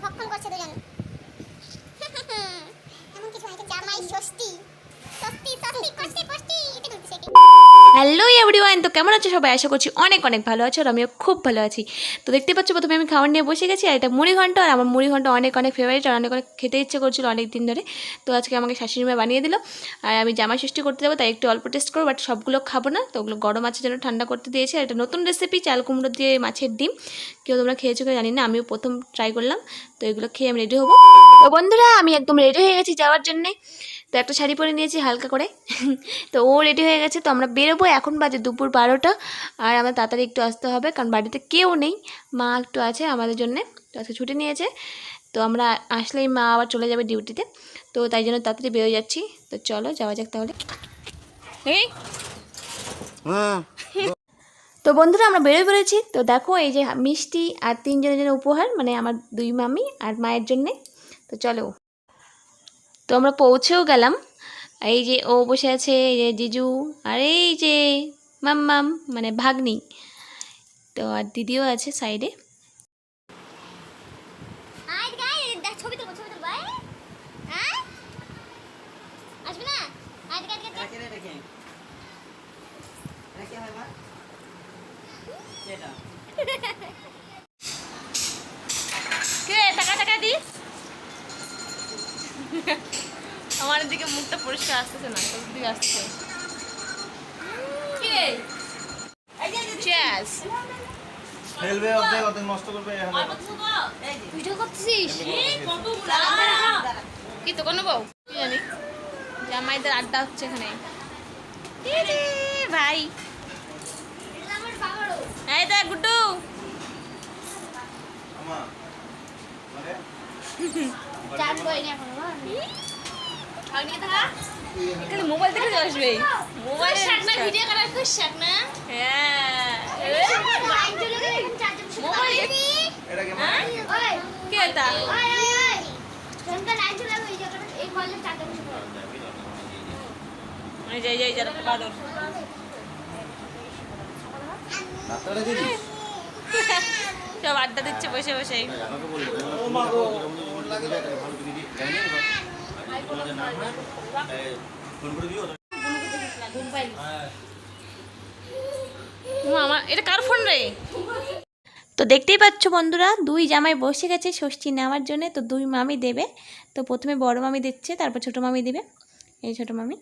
ভক্ষণ করছে দুজন। এমন কিছু হয়েছে জামাই ষষ্ঠী ষষ্ঠী ষষ্ঠী কষ্টে কষ্টে এটা বলছে। হ্যালো এভরিওয়ান, তো কেমন আছো সবাই? আশা করছি অনেক অনেক ভালো আছো আর আমিও খুব ভালো আছি। তো দেখতে পাচ্ছ প্রথমে আমি খাবার নিয়ে বসে গেছি, আর এটা মুড়ি ঘন্ট। আর আমার মুড়ি ঘন্ট অনেক অনেক ফেভারিট, আর অনেক অনেক খেতে ইচ্ছে করছিল অনেক দিন ধরে। তো আজকে আমাকে শাশুড়ি মা বানিয়ে দিল, আর আমি জামাই ষষ্ঠী করতে যাবো, তাই একটু অল্প টেস্ট করবো, বাট সবগুলো খাবো না। তো ওগুলো গরম আছে যেন ঠান্ডা করতে দিয়েছে। আর এটা নতুন রেসিপি, চাল কুমড়ো দিয়ে মাছের ডিম। কেউ তোমরা খেয়েছো কেউ জানি না, আমিও প্রথম ট্রাই করলাম। তো এগুলো খেয়ে আমি রেডি হবো। তো বন্ধুরা আমি একদম রেডি হয়ে গেছি যাওয়ার জন্যে। তো একটা শাড়ি পরে নিয়েছি হালকা করে। তো ও রেডি হয়ে গেছে, তো আমরা বেরোবো। এখন বাজে দুপুর 12টা, আর আমরা তাড়াতাড়ি একটু আসতে হবে, কারণ বাড়িতে কেউ নেই, মা একটু আছে আমাদের জন্যে। তো আজকে ছুটি নিয়েছে, তো আমরা আসলেই মা আবার চলে যাবে ডিউটিতে। তো তাই জন্য তাড়াতাড়ি বেরোয় যাচ্ছি। তো চলো যাওয়া যাক তাহলে। এই তো বন্ধুরা আমরা বেরোয় পড়েছি। তো দেখো এই যে মিষ্টি আর 3 জনের জন্য উপহার, মানে আমার 2 মামি আর মায়ের জন্যে। তো চলো, তো আমরা পৌঁছেও গেলাম। এই যে ও বসে আছে, এই যে জিজু, আর এই যে মাম্মাম মানে ভাগ্নি। তো আর দিদিও আছে সাইডে। আয় গাইস দেখ ছবি তুলবো ভাই। হ্যাঁ আসবে না? আয় দেখ দেখ রেখে রেখে রেখে হয় মা এটা কে টাকা টাকা দি আমার দিকে মুখটা পরিষ্কার আসতেছে না, তোর দিকে আসছে। কে চিয়ার্স ফেলবে অর্ধেক অর্ধেক নষ্ট করবে এখানে ভিডিও করতেছিস? কি তো কোনো বউ কি জানি, জামাইদের আড্ডা হচ্ছে এখানে। ভাই আমার বাবারও এই দেখ গুড্ডু, আমা মানে চাপ কই না এখন এখানে মোবাইল দেখে আসবে। মোবাইল শাক না ভিডিও করার খুব শাক না। হ্যাঁ লাইন চলে গেল এখন চার্জে বসে মোবাইল এটা কি মানে ওই কে এটা? ওই ওই ওই ঘন্টা লাইন চলে গেল এই জায়গাটা এই কলের চার্জে বসে পড়ো। এই যে এই যারা বাদর ডাক্তারে দিদি সব আড্ডা দিচ্ছে বসে বসে। আমাকে বলবো ও মা গো লাগে ভালো দিদি জানি না ফোন করে দিও আমার এটা কার ফোন রে? তো দেখতেই পাচ্ছ বন্ধুরা, 2 জামাই বসে গেছে ষষ্ঠী নেওয়ার জন্য। তো 2 মামি দেবে। তো প্রথমে বড় মামি দিচ্ছে, তারপর ছোট মামি দিবে। এই ছোট মামি।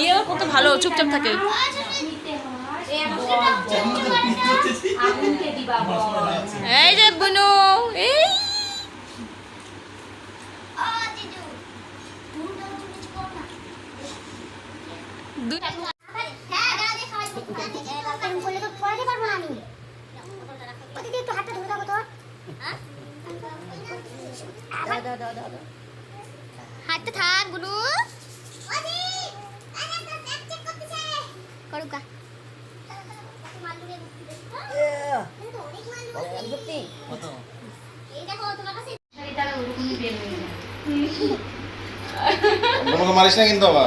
ইয়ে কত ভালো, চুপচাপ থাকে। এই যে বুনু, এই হাঁটতে থাক গুলু করুকা তোমাকে মারিস না কিন্তু আবার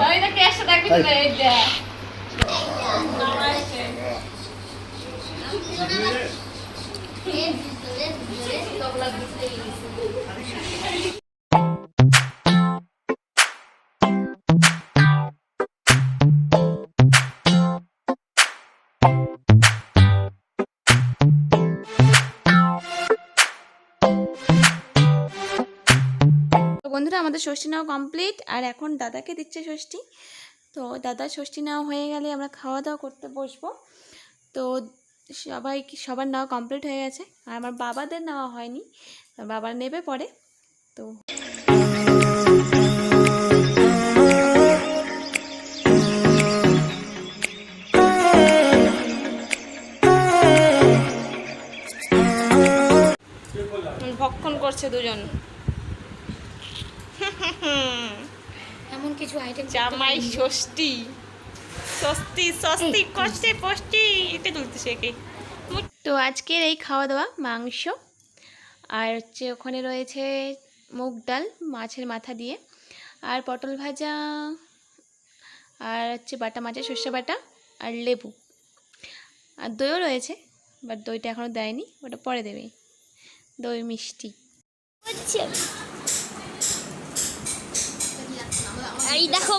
তো বন্ধুরা আমাদের ষষ্ঠী নেওয়া কমপ্লিট, আর এখন দাদাকে দিচ্ছে ষষ্ঠী। তো দাদার ষষ্ঠী নেওয়া হয়ে গেলে আমরা খাওয়া দাওয়া করতে বসবো। তো সবার নেওয়া কমপ্লিট হয়ে গেছে, আর আমার বাবাদের নেওয়া হয়নি, বাবা নেবে পরে। তো ভক্ষণ করছে দুজন। এমন কিছু আইটেম জামাই ষষ্ঠী, ষষ্ঠী ষষ্ঠী কষ্টে পষ্টি এটা তুলতেছে একে। তো আজকের এই খাওয়া দাওয়া মাংস, আর হচ্ছে ওখানে রয়েছে মুগ ডাল মাছের মাথা দিয়ে, আর পটল ভাজা, আর হচ্ছে বাটা মাছের সর্ষে বাটা, আর লেবু, আর দইও রয়েছে, বাট দইটা এখনও দেয়নি, ওটা পরে দেবে। দই মিষ্টি। এই দেখো।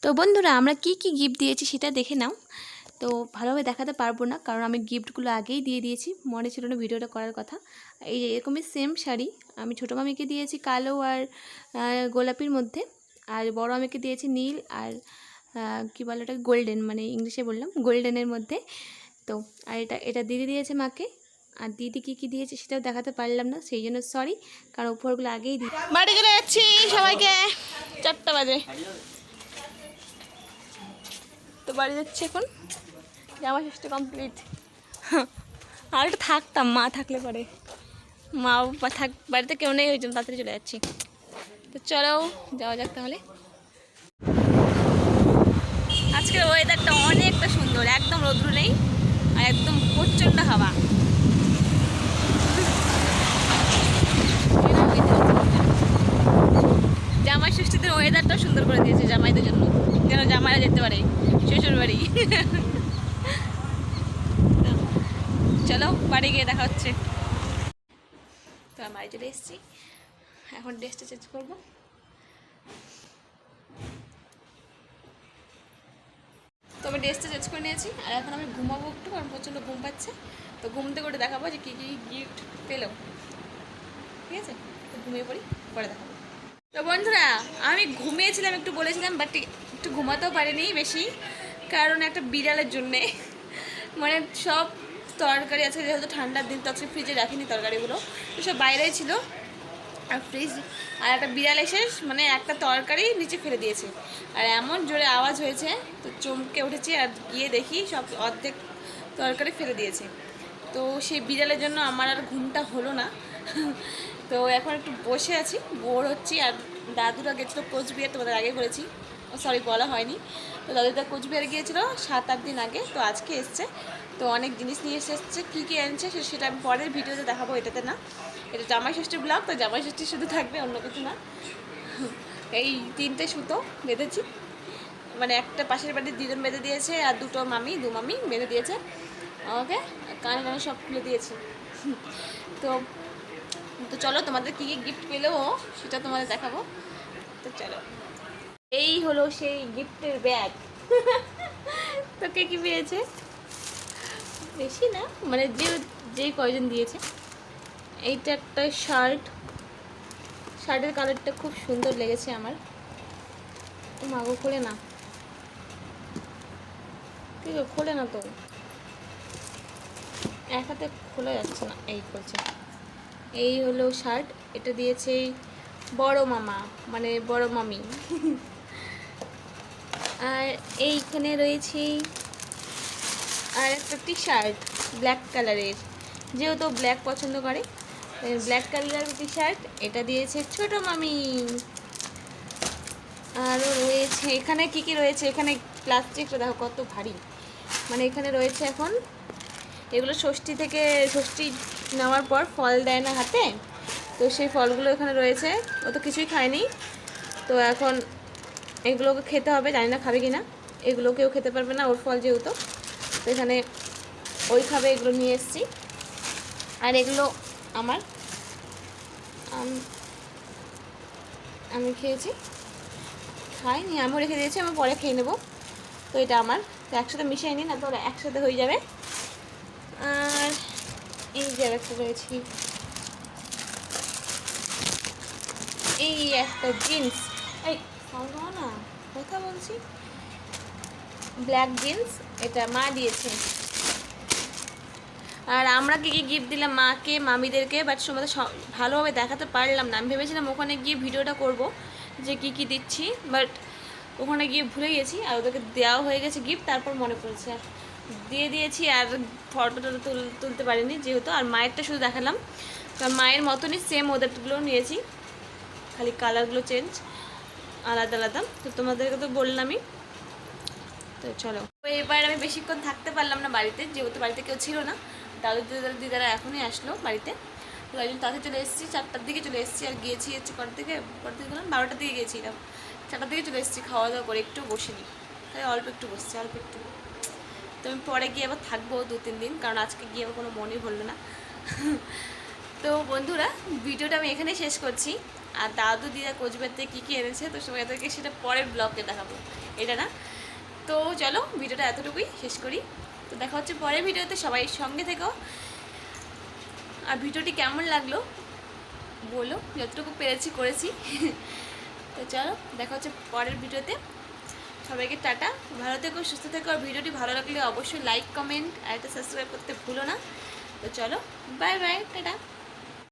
তো বন্ধুরা আমরা কি কি গিফট দিয়েছি সেটা দেখে নাও। তো ভালোভাবে দেখাতে পারবো না, কারণ আমি গিফটগুলো আগেই দিয়ে দিয়েছি, মনে ছিল না ভিডিওটা করার কথা। এই এরকমই সেম শাড়ি আমি ছোটো মামিকে দিয়েছি কালো আর গোলাপির মধ্যে, আর বড় মামিকে দিয়েছি নীল আর কী বলে ওটা গোল্ডেন, মানে ইংলিশে বললাম গোল্ডেনের মধ্যে। তো আর এটা দিদি দিয়েছে মাকে, আর দিদি কী কী দিয়েছে সেটাও দেখাতে পারলাম না, সেই জন্য সরি, কারণ উপরগুলো আগেই দিই। বাড়ি চলে যাচ্ছি সবাইকে, 4টা বাজে। তো বাড়ি যাচ্ছি এখন, জামা ষষ্ঠী কমপ্লিট। আর একটু থাকতাম, মা থাকলে পরে, মা বাবা থাক, বাড়িতে কেউ নেই, ওই জন্য তাড়াতাড়ি চলে যাচ্ছি। তো চলো যাওয়া যাক তাহলে। আজকের ওয়েদারটা অনেকটা সুন্দর, একদম রোদ্রু নেই, আর একদম প্রচণ্ড হাওয়া। জামাই ষষ্ঠীদের ওয়েদারটা সুন্দর করে দিয়েছে জামাইদের জন্য, যেন জামাইরা যেতে পারে শ্বশুর বাড়ি। চলো বাড়ি গিয়ে দেখা হচ্ছে। তো আমি বাড়ি চলে এসেছি, এখন ড্রেসটা চেঞ্জ করবো। তো আমি ড্রেসটা চেঞ্জ করে নিয়েছি, আর এখন আমি ঘুমাবো একটু, কারণ প্রচণ্ড ঘুম পাচ্ছে। তো ঘুম থেকে করে দেখাবো যে কী কী গিফট পেলো, ঠিক আছে? তো ঘুমিয়ে পড়ি, পরে দেখাবো। তো বন্ধুরা আমি ঘুমিয়েছিলাম, একটু বলেছিলাম, বাট একটু ঘুমাতেও পারিনি বেশি, কারণ একটা বিড়ালের জন্যে। মানে সব তরকারি আছে, যেহেতু ঠান্ডার দিন, তো আজকে ফ্রিজে রাখিনি তরকারিগুলো, তো সব বাইরেই ছিল, আর ফ্রিজ, আর একটা বিড়াল এসে মানে একটা তরকারি নিচে ফেলে দিয়েছে, আর এমন জোরে আওয়াজ হয়েছে, তো চমকে উঠেছি, আর গিয়ে দেখি সব অর্ধেক তরকারি ফেলে দিয়েছে। তো সেই বিড়ালের জন্য আমার আর ঘুমটা হলো না। তো এখন একটু বসে আছি, বোর হচ্ছি। আর দাদুরা গেছিলো কোচবিহার, তোমাদের আগে বলেছি, সরি বলা হয়নি। তো দাদুরা কোচবিহারে গিয়েছিলো 7-8 দিন আগে, তো আজকে এসছে। তো অনেক জিনিস নিয়ে এসেছে, কী কী এনেছে সেটা আমি পরের ভিডিওতে দেখাবো, এটাতে না। এটা জামাই ষষ্ঠী ব্লগ, তো জামাই ষষ্ঠী শুধু থাকবে, অন্য কিছু না। এই 3টে সুতো বেঁধেছি, মানে একটা পাশের বাড়ির দিদন বেঁধে দিয়েছে, আর দু মামি বেঁধে দিয়েছে আমাকে, কানে কানে সব খুলে দিয়েছি। তো তো চলো তোমাদের কী কী গিফট পেলো সেটা তোমাদের দেখাবো। তো চলো, এই হলো সেই গিফটের ব্যাগ। তো কে কী পেয়েছে বেশি না, মানে যেই কয়জন দিয়েছে। এইটা একটা শার্টের কালারটা খুব সুন্দর লেগেছে আমার। মাগো খোলে না, ঠিক আছে খোলে না, তো এক হাতে খোলা যাচ্ছে না, এই করছে। এই হলো শার্ট, এটা দিয়েছে বড় মামা, মানে বড় মামি। আর এইখানে রয়েছে আর একটা টি শার্ট ব্ল্যাক কালারের, যেহেতু ব্ল্যাক পছন্দ করে, ব্ল্যাক কালার টি শার্ট, এটা দিয়েছে ছোট মামি। আরও রয়েছে এখানে কি কি রয়েছে, এখানে প্লাস্টিকটা দেখো কত ভারী, মানে এখানে রয়েছে এখন এগুলো ষষ্ঠী থেকে, ষষ্ঠী নেওয়ার পর ফল দেয় না হাতে, তো সেই ফলগুলো এখানে রয়েছে। ও তো কিছুই খায়নি, তো এখন এগুলোকে খেতে হবে, জানি না খাবে কি না। এগুলো কেউ খেতে পারবে না, ওর ফল যেহেতু, তো এখানে ওই খাবে, এগুলো নিয়ে এসেছি। আর এগুলো আমার, আমি খেয়েছি, খাইনি, আমিও রেখে দিয়েছি, আমি পরে খেয়ে নেবো। তো এটা আমার, তো একসাথে মিশিয়ে নিই, না তো ওরা একসাথে হয়ে যাবে। আর এই যে একটা রয়েছে, এই একটা জিন্স, এই না কথা বলছি, ব্ল্যাক জিন্স, এটা মা দিয়েছে। আর আমরা কী কী গিফট দিলাম মাকে, মামিদেরকে, বাট তোমাদের ভালোভাবে দেখাতে পারলাম না। আমি ভেবেছিলাম ওখানে গিয়ে ভিডিওটা করব যে কি কি দিচ্ছি, বাট ওখানে গিয়ে ভুলে গেছি, আর ওদেরকে দেওয়া হয়ে গেছে গিফট, তারপর মনে পড়েছে আর দিয়ে দিয়েছি। আর ফটোটা তুলতে পারিনি যেহেতু, আর মায়েরটা শুধু দেখালাম, কারণ মায়ের মতনই সেম ওদেরগুলোও নিয়েছি, খালি কালারগুলো চেঞ্জ, আলাদা আলাদা। তো তোমাদেরকে তো বললামই। তো চলো, এবার আমি বেশিক্ষণ থাকতে পারলাম না বাড়িতে, যেহেতু বাড়িতে কেউ ছিল না, দাদু দিদারা এখনই আসলো বাড়িতে, তো একজন তাতে চলে এসেছি, 4টার দিকে চলে এসেছি। আর গিয়েছি হচ্ছে কটার দিকে গেলাম, 12টার দিকে গিয়েছিলাম, 4টার দিকে চলে এসেছি। খাওয়া দাওয়া করে একটু বসিনি, তাই অল্প একটু বসছি, অল্প একটু। তো আমি পরে গিয়ে আবার থাকবো 2-3 দিন, কারণ আজকে গিয়ে আবার কোনো মনই ভরলো না। তো বন্ধুরা, ভিডিওটা আমি এখানেই শেষ করছি। আর দাদু দিদা কোচবিহার থেকে কী কী এনেছে, তো সবাই তাদেরকে সেটা পরের ব্লগে দেখাবো, এটা না। তো চলো, ভিডিওটা এতটুকুই শেষ করি। তো দেখা হচ্ছে পরের ভিডিওতে, সবাই সঙ্গে থেকো। আর ভিডিওটি কেমন লাগলো বলো, যতটুকু পেরেছি করেছি। তো চলো, দেখা হচ্ছে পরের ভিডিওতে। সবাইকে টাটা, ভালো থেকো, সুস্থ থেকো। আর ভিডিওটি ভালো লাগলে অবশ্যই লাইক, কমেন্ট আর একটা সাবস্ক্রাইব করতে ভুলো না। তো চলো, বাই বাই, টাটা।